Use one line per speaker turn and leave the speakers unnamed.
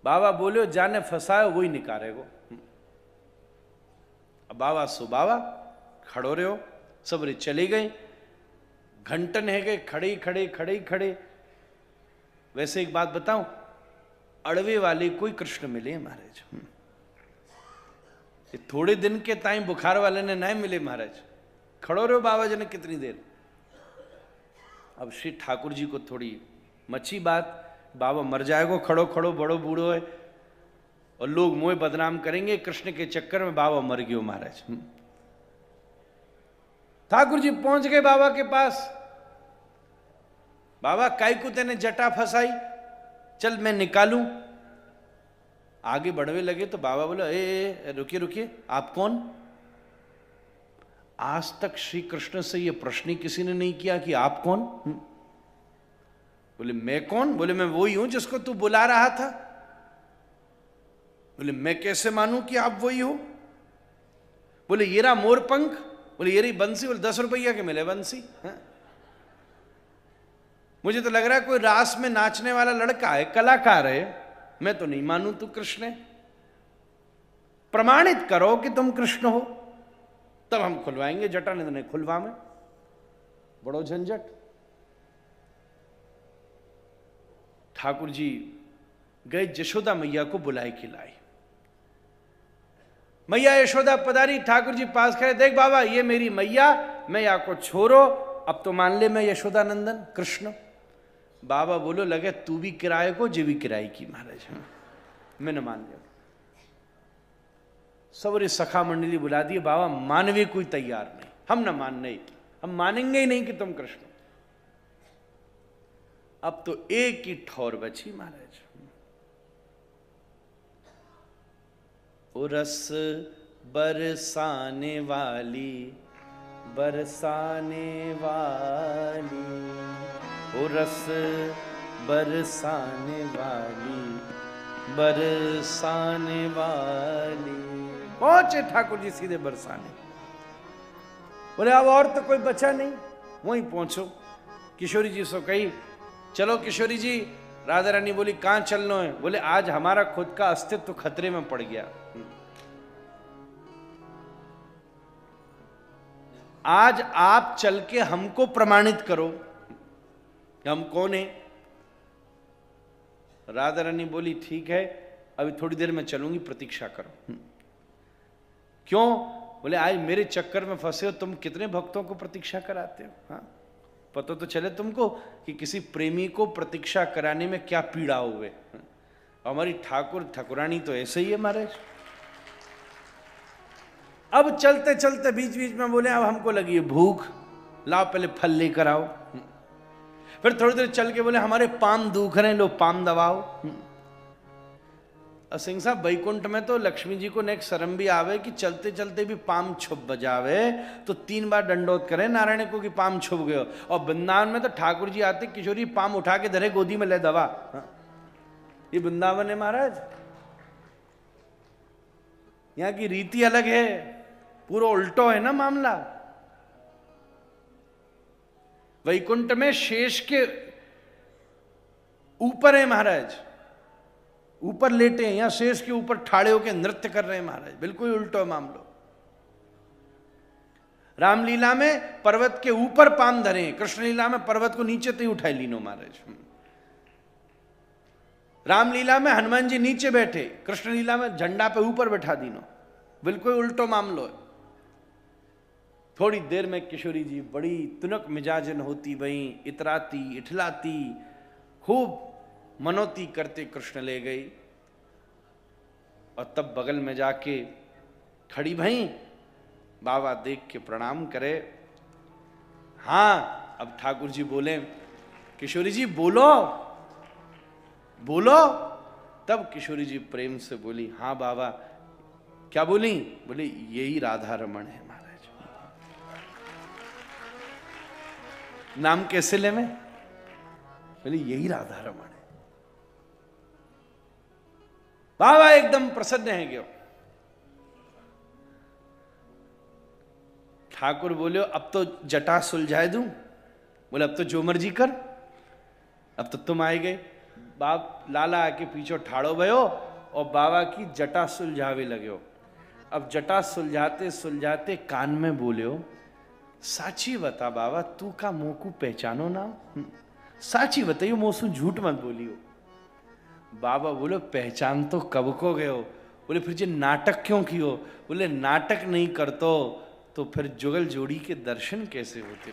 बाबा बोले जाने फंसाए वही निकारेगो। अब बाबा सो बाबा खड़ो रहे हो, सबरे चले गए, घंटन है गए खड़े खड़े खड़े खड़े। वैसे एक बात बताऊं, अड़वे वाले कोई कृष्ण मिले महाराज, थोड़े दिन के टाइम बुखार वाले ने नहीं मिले महाराज, खड़ो रहो बाबा जी ने कितनी देर। अब श्री ठाकुर जी को थोड़ी मची बात, बाबा मर जाएगो, खड़ो खड़ो बड़ो बूढ़ो है और लोग मोह बदनाम करेंगे, कृष्ण के चक्कर में बाबा मर गयो महाराज। ठाकुर जी पहुंच गए बाबा के पास। बाबा काई को तेने जटा फंसाई, चल मैं निकालूं। आगे बढ़वे लगे तो बाबा बोला ए रुकिए रुकिए, आप कौन? आज तक श्री कृष्ण से यह प्रश्न किसी ने नहीं किया कि आप कौन। बोले मैं कौन? बोले मैं वही हूं जिसको तू बुला रहा था। बोले मैं कैसे मानूं कि आप वही हो? बोले ये रहा मोर पंख, बोले ये रही बंसी। बोले 10 रुपया के मिले बंसी। मुझे तो लग रहा है कोई रास में नाचने वाला लड़का है, कलाकार है, मैं तो नहीं मानूं तू कृष्ण है। प्रमाणित करो कि तुम कृष्ण हो, तब हम खुलवाएंगे जटा, नहीं खुलवा में बड़ो झंझट। ठाकुर जी गए, यशोदा मैया को बुलाए खिलाए। मैया यशोदा पधारी, ठाकुर जी पास खड़े, देख बाबा ये मेरी मैया, मैया को छोड़ो, अब तो मान ले मैं यशोदा नंदन कृष्ण। बाबा बोलो लगे तू भी किराए को, जे भी किराए की महाराज, मैंने मान लिया। सवरे सखा मंडली बुला दिए, बाबा मानवे कोई तैयार नहीं, हम न मानने, हम मानेंगे ही नहीं कि तुम कृष्ण। अब तो एक ही ठौर बची महाराज, ओ रस बरसाने वाली, बरसाने वाली, ओ रस बरसाने वाली, बरसाने वाली। पहुंचे ठाकुर जी सीधे बरसाने। बोले अब और तो कोई बचा नहीं, वहीं पहुंचो। किशोरी जी सो कही चलो किशोरी जी। राधा रानी बोली कहां चलना है? बोले आज हमारा खुद का अस्तित्व खतरे में पड़ गया, आज आप चल के हमको प्रमाणित करो कि हम कौन है। राधा रानी बोली ठीक है, अभी थोड़ी देर में चलूंगी, प्रतीक्षा करो। क्यों? बोले आज मेरे चक्कर में फंसे हो तुम, कितने भक्तों को प्रतीक्षा कराते हो। हाँ, पता तो चले तुमको कि किसी प्रेमी को प्रतीक्षा कराने में क्या पीड़ा हुए। हमारी ठाकुर ठाकुरानी तो ऐसे ही है महाराज। अब चलते चलते बीच बीच में बोले अब हमको लगी है भूख, लाओ पहले फल लेकर आओ। फिर थोड़ी देर चल के बोले हमारे पाम दुख रहे हैं, लो पाम दबाओ। सिंह साहब बैकुंठ में तो लक्ष्मी जी को नेक शर्म भी आवे कि चलते चलते भी पाम छुप बजावे, तो 3 बार दंडोत करे नारायण को कि पाम छुप गयो। और वृंदावन में तो ठाकुर जी आते, किशोरी पाम उठा के धरे गोदी में ले दवा। ये वृंदावन है महाराज, यहां की रीति अलग है, पूरा उल्टो है ना मामला। वैकुंठ में शेष के ऊपर है महाराज, ऊपर लेटे हैं, यहां शेष के ऊपर ठाड़े होकर नृत्य कर रहे हैं महाराज, बिल्कुल उल्टो मामलो। रामलीला में पर्वत के ऊपर पाम धरे, कृष्ण लीला में पर्वत को नीचे तो ही उठाए लीनो महाराज। रामलीला में हनुमान जी नीचे बैठे, कृष्ण लीला में झंडा पे ऊपर बैठा दीनो, बिल्कुल उल्टो मामलो है। थोड़ी देर में किशोरी जी बड़ी तुनक मिजाजन होती वहीं इतराती इठलाती खूब मनोती करते कृष्ण ले गई। और तब बगल में जाके खड़ी भई, बाबा देख के प्रणाम करे। हाँ, अब ठाकुर जी बोले किशोरी जी बोलो बोलो। तब किशोरी जी प्रेम से बोली हाँ बाबा। क्या बोली? बोले यही राधा रमण है महाराज। नाम कैसे ले मैं? बोले यही राधा रमण है। बाबा एकदम प्रसन्न है गयो। ठाकुर बोले अब तो जटा सुलझाए दूं। बोले अब तो जो मर्जी कर, अब तो तुम आए गए। बाप लाला आके पीछे ठाड़ो भयो और बाबा की जटा सुलझावे लगे। अब जटा सुलझाते सुलझाते कान में बोले, साची बता बाबा, तू का मुंह को पहचानो ना, साची बताइयो, मोसू झूठ मत बोलियो। बाबा बोले, पहचान तो कब को गए हो। बोले, फिर जे नाटक क्यों कियो। बोले, नाटक नहीं करतो तो फिर जुगल जोड़ी के दर्शन कैसे होते।